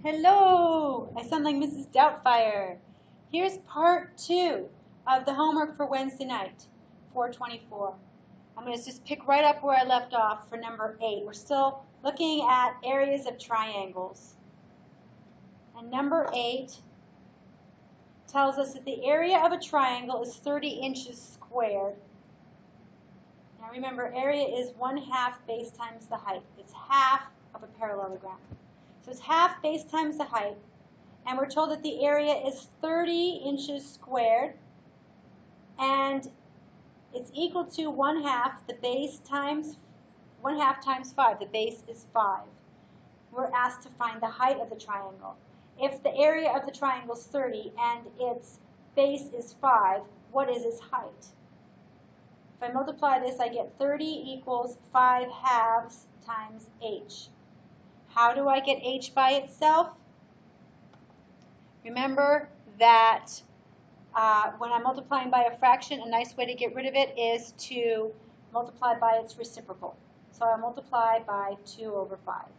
Hello! I sound like Mrs. Doubtfire. Here's part 2 of the homework for Wednesday night, 424. I'm going to just pick right up where I left off for number 8. We're still looking at areas of triangles. And number 8 tells us that the area of a triangle is 30 inches squared. Now remember, area is 1/2 base times the height. It's half of a parallelogram. So it's half base times the height, and we're told that the area is 30 inches squared, and it's equal to 1/2 the base times 1/2 times 5. The base is 5. We're asked to find the height of the triangle. If the area of the triangle is 30 and its base is 5, what is its height? If I multiply this, I get 30 equals 5/2 times h. How do I get h by itself? Remember that when I'm multiplying by a fraction, a nice way to get rid of it is to multiply by its reciprocal. So I multiply by 2/5.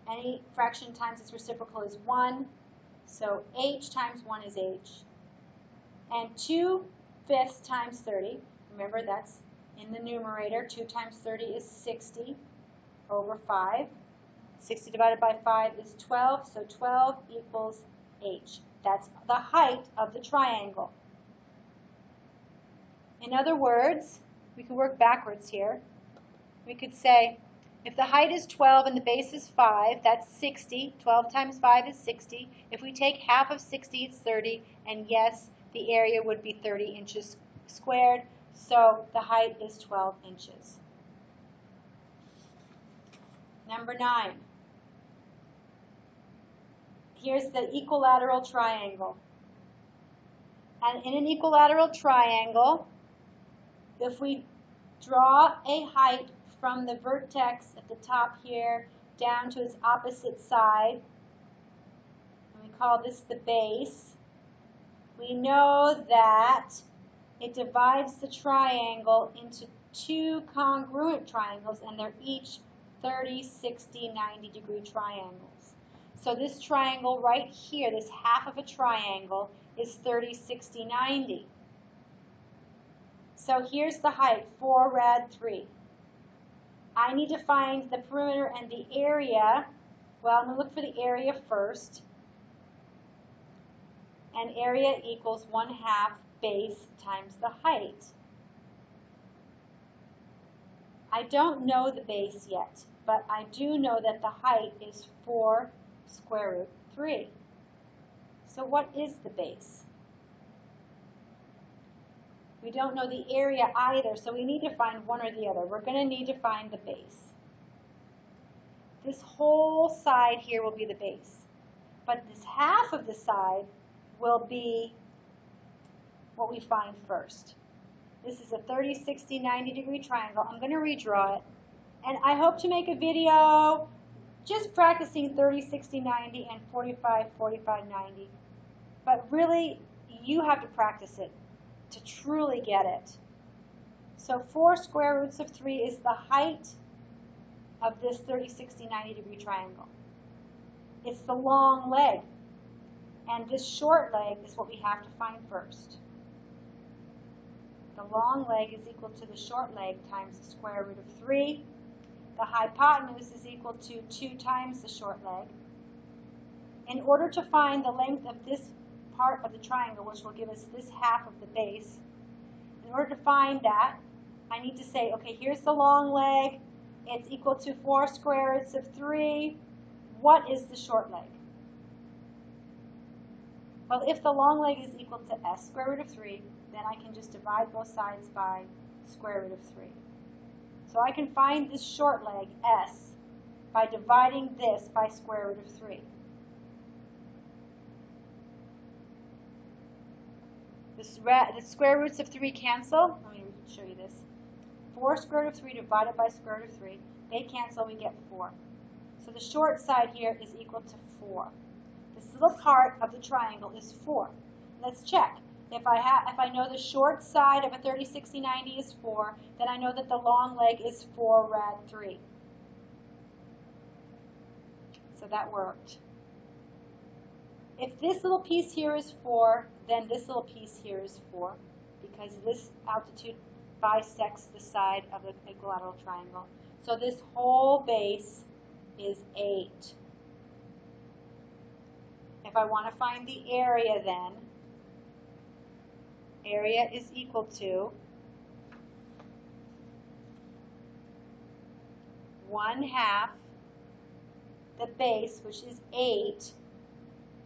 Any fraction times its reciprocal is 1, so h times 1 is h. And 2/5 times 30, remember that's in the numerator. 2 times 30 is 60/5. 60 divided by 5 is 12, so 12 equals h. That's the height of the triangle. In other words, we can work backwards here. We could say, if the height is 12 and the base is 5, that's 60. 12 times 5 is 60. If we take half of 60, it's 30. And yes, the area would be 30 inches squared. So the height is 12 inches. Number 9. Here's the equilateral triangle. And in an equilateral triangle, if we draw a height from the vertex at the top here down to its opposite side, and we call this the base, we know that it divides the triangle into 2 congruent triangles, and they're each 30, 60, 90 degree triangles. So this triangle right here, this half of a triangle, is 30, 60, 90. So here's the height, 4 rad 3. I need to find the perimeter and the area. Well, I'm going to look for the area first. And area equals 1/2 base times the height. I don't know the base yet, but I do know that the height is 4 square root 3. So what is the base? We don't know the area either, so we need to find one or the other. We're going to need to find the base. This whole side here will be the base, but this half of the side will be what we find first. This is a 30, 60, 90 degree triangle. I'm going to redraw it, and I hope to make a video just practicing 30, 60, 90 and 45, 45, 90. But really, you have to practice it to truly get it. So 4 square roots of 3 is the height of this 30, 60, 90 degree triangle. It's the long leg. And this short leg is what we have to find first. The long leg is equal to the short leg times the square root of 3. The hypotenuse is equal to 2 times the short leg. In order to find the length of this part of the triangle, which will give us this half of the base, in order to find that, I need to say, okay, here's the long leg. It's equal to 4 square roots of 3. What is the short leg? Well, if the long leg is equal to s square root of 3, then I can just divide both sides by square root of 3. So I can find this short leg, s, by dividing this by square root of 3. The square roots of 3 cancel. Let me show you this. 4 square root of 3 divided by square root of 3. They cancel, we get 4. So the short side here is equal to 4. This little part of the triangle is 4. Let's check. If I know the short side of a 30, 60, 90 is 4, then I know that the long leg is 4 rad 3. so that worked. If this little piece here is 4, then this little piece here is 4, because this altitude bisects the side of the equilateral triangle. So this whole base is 8. If I want to find the area, then area is equal to 1/2 the base, which is 8,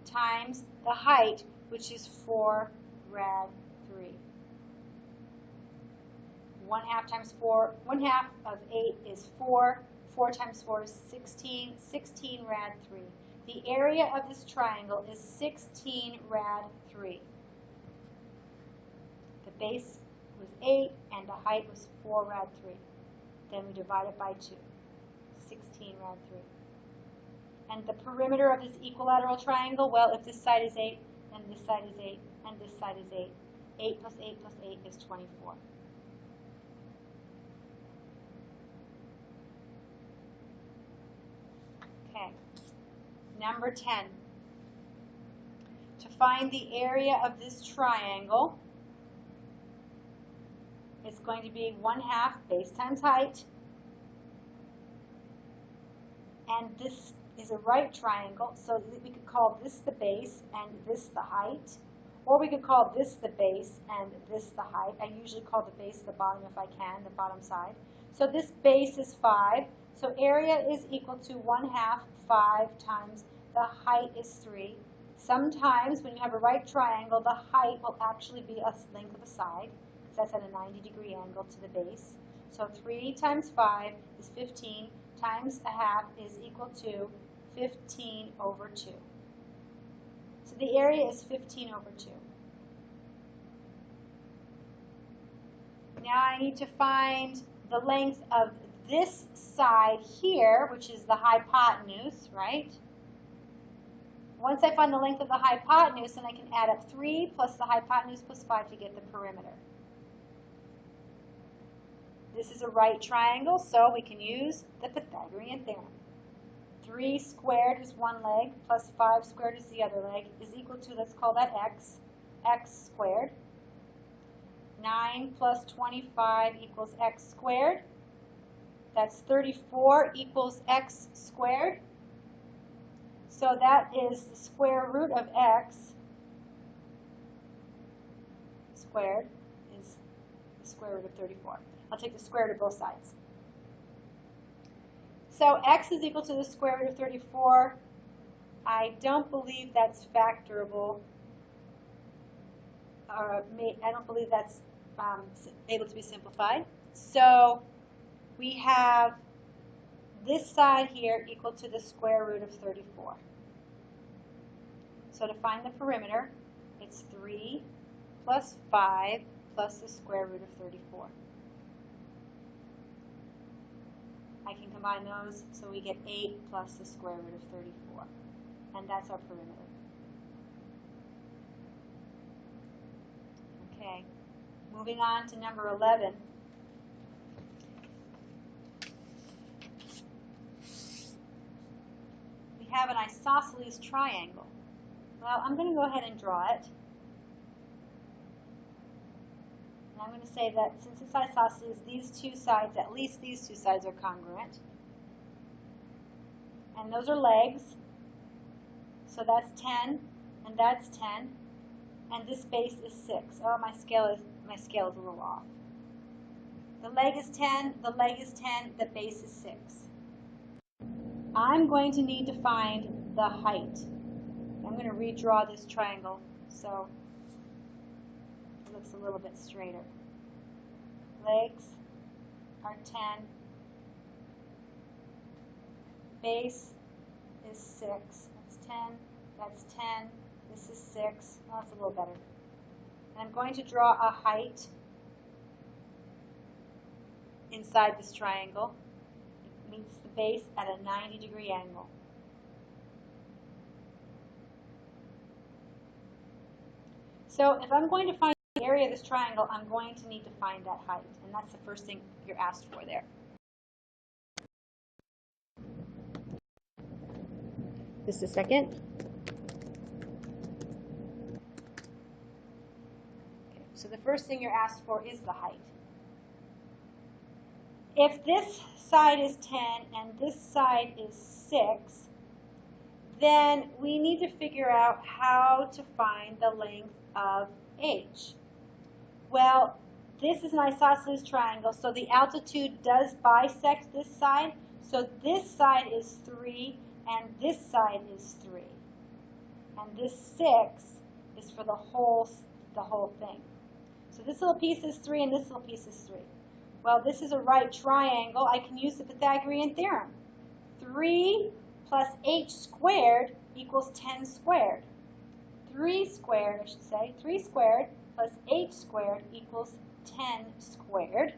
times the height, which is 4 rad 3. 1/2 times 4, 1/2 of 8 is 4. 4 times 4 is 16. 16 rad 3. The area of this triangle is 16 rad 3. The base was 8 and the height was 4 rad 3. Then we divide it by 2. 16 rad 3. And the perimeter of this equilateral triangle, well, if this side is 8, and this side is 8, and this side is 8, 8 plus 8 plus 8 is 24. Okay, number 10. To find the area of this triangle, it's going to be 1/2 base times height, and this is a right triangle, so we could call this the base and this the height, or we could call this the base and this the height. I usually call the base the bottom if I can, the bottom side. So this base is 5, so area is equal to 1/2 5 times the height is 3. Sometimes when you have a right triangle, the height will actually be a length of a side, because that's at a 90-degree angle to the base. So 3 times 5 is 15, times 1/2 is equal to 15 over 2. So the area is 15 over 2. Now I need to find the length of this side here, which is the hypotenuse, right? Once I find the length of the hypotenuse, then I can add up 3 plus the hypotenuse plus 5 to get the perimeter. This is a right triangle, so we can use the Pythagorean theorem. 3 squared is one leg, plus 5 squared is the other leg, is equal to, let's call that x, x squared. 9 plus 25 equals x squared. That's 34 equals x squared. So that is the square root of x squared is the square root of 34. I'll take the square root of both sides. So x is equal to the square root of 34. I don't believe that's factorable. I don't believe that's able to be simplified. So we have this side here equal to the square root of 34. So to find the perimeter, it's 3 plus 5 plus the square root of 34. I can combine those, so we get 8 plus the square root of 34. And that's our perimeter. Okay, moving on to number 11. We have an isosceles triangle. Well, I'm going to go ahead and draw it. And I'm going to say that since it's isosceles, these two sides, at least these two sides, are congruent. And those are legs. So that's 10, and that's 10. And this base is 6. Oh, my scale is a little off. The leg is 10, the leg is 10, the base is 6. I'm going to need to find the height. I'm going to redraw this triangle so it looks a little bit straighter. Legs are 10. Base is 6. That's 10. That's 10. This is 6. Well, that's a little better. And I'm going to draw a height inside this triangle. It meets the base at a 90-degree angle. So if I'm going to find the area of this triangle, I'm going to need to find that height. And that's the first thing you're asked for there. Just a second. Okay, so the first thing you're asked for is the height. If this side is 10 and this side is 6, then we need to figure out how to find the length of h. Well, this is an isosceles triangle, so the altitude does bisect this side. So this side is 3 and this side is 3. And this 6 is for the whole thing. So this little piece is 3 and this little piece is 3. Well, this is a right triangle. I can use the Pythagorean theorem. 3 plus h squared equals 10 squared. 3 squared, I should say, 3 squared plus h squared equals 10 squared.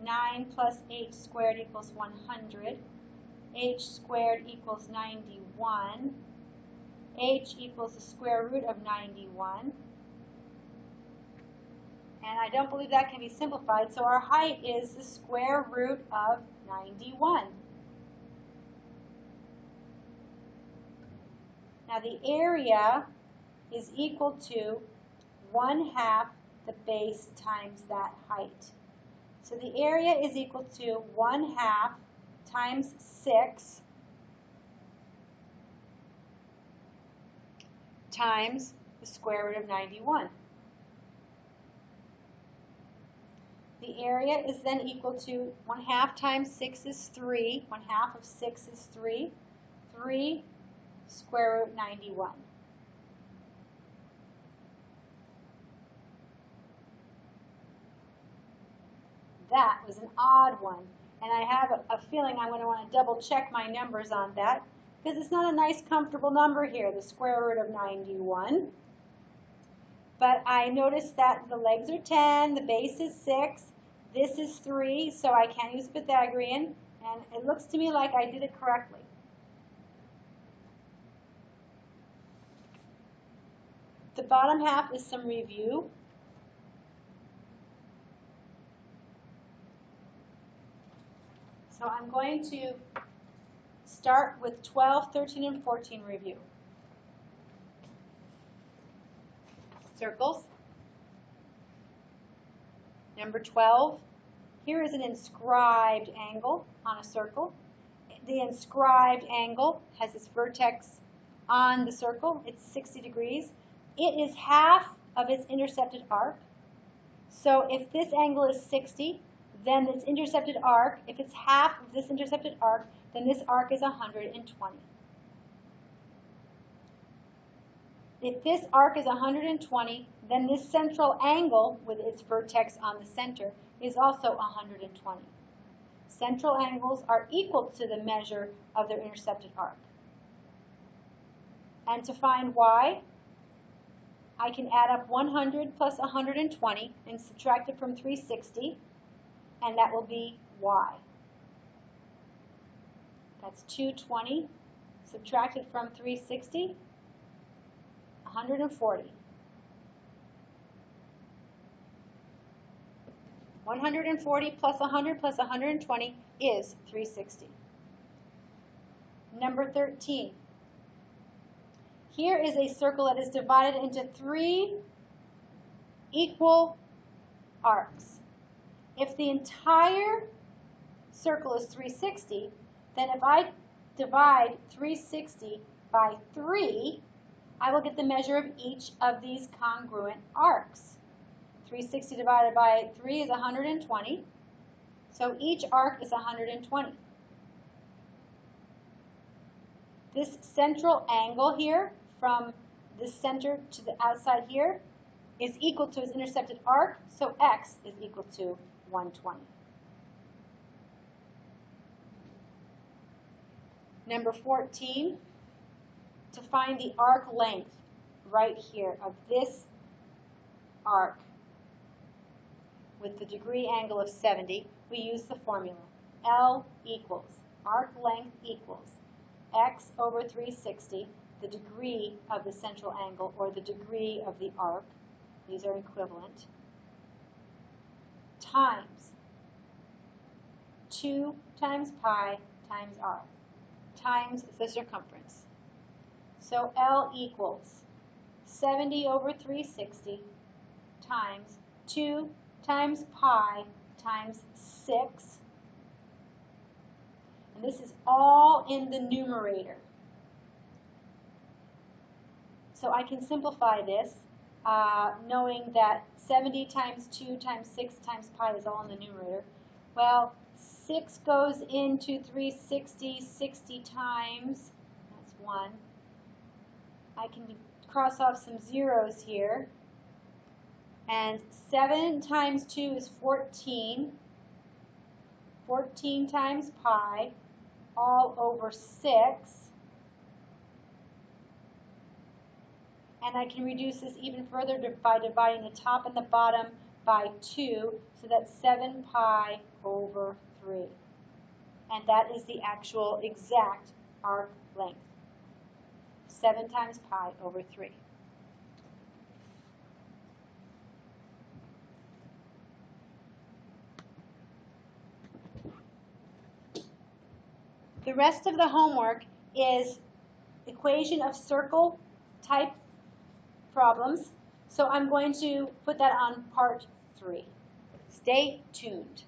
9 plus h squared equals 100. H squared equals 91. H equals the square root of 91. And I don't believe that can be simplified, so our height is the square root of 91. Now the area is equal to 1/2 the base times that height. So the area is equal to 1/2 times 6 times the square root of 91. The area is then equal to 1/2 times 6 is 3. 1/2 of 6 is 3. 3 square root 91. That was an odd one, and I have a feeling I'm going to want to double check my numbers on that because it's not a nice comfortable number here, the square root of 91. But I noticed that the legs are 10, the base is 6, this is 3, so I can use Pythagorean, and it looks to me like I did it correctly. The bottom half is some review. So I'm going to start with 12, 13, and 14 review. Circles. Number 12, here is an inscribed angle on a circle. The inscribed angle has its vertex on the circle. It's 60 degrees. It is half of its intercepted arc. So if this angle is 60, then this intercepted arc, if it's half of this intercepted arc, then this arc is 120. If this arc is 120, then this central angle with its vertex on the center is also 120. Central angles are equal to the measure of their intercepted arc. And to find y, I can add up 100 plus 120 and subtract it from 360, and that will be y. That's 220 subtracted from 360, 140. 140 plus 100 plus 120 is 360. Number 13. Here is a circle that is divided into 3 equal arcs. If the entire circle is 360, then if I divide 360 by 3, I will get the measure of each of these congruent arcs. 360 divided by 3 is 120, so each arc is 120. This central angle here, from the center to the outside here, is equal to its intercepted arc, so x is equal to 120. Number 14, to find the arc length right here of this arc with the degree angle of 70, we use the formula. L equals, arc length equals, x over 360, the degree of the central angle, or the degree of the arc, these are equivalent, times 2 times pi times r. times the circumference. So L equals 70 over 360 times 2 times pi times 6. And this is all in the numerator. So I can simplify this knowing that 70 times 2 times 6 times pi is all in the numerator. Well, 6 goes into 360 60 times. That's 1. I can cross off some zeros here. And 7 times 2 is 14. 14 times pi all over 6. And I can reduce this even further by dividing the top and the bottom by 2, so that's 7 pi over 3. And that is the actual exact arc length. 7 times pi over 3. The rest of the homework is equation of circle type problems. So I'm going to put that on part 3. Stay tuned.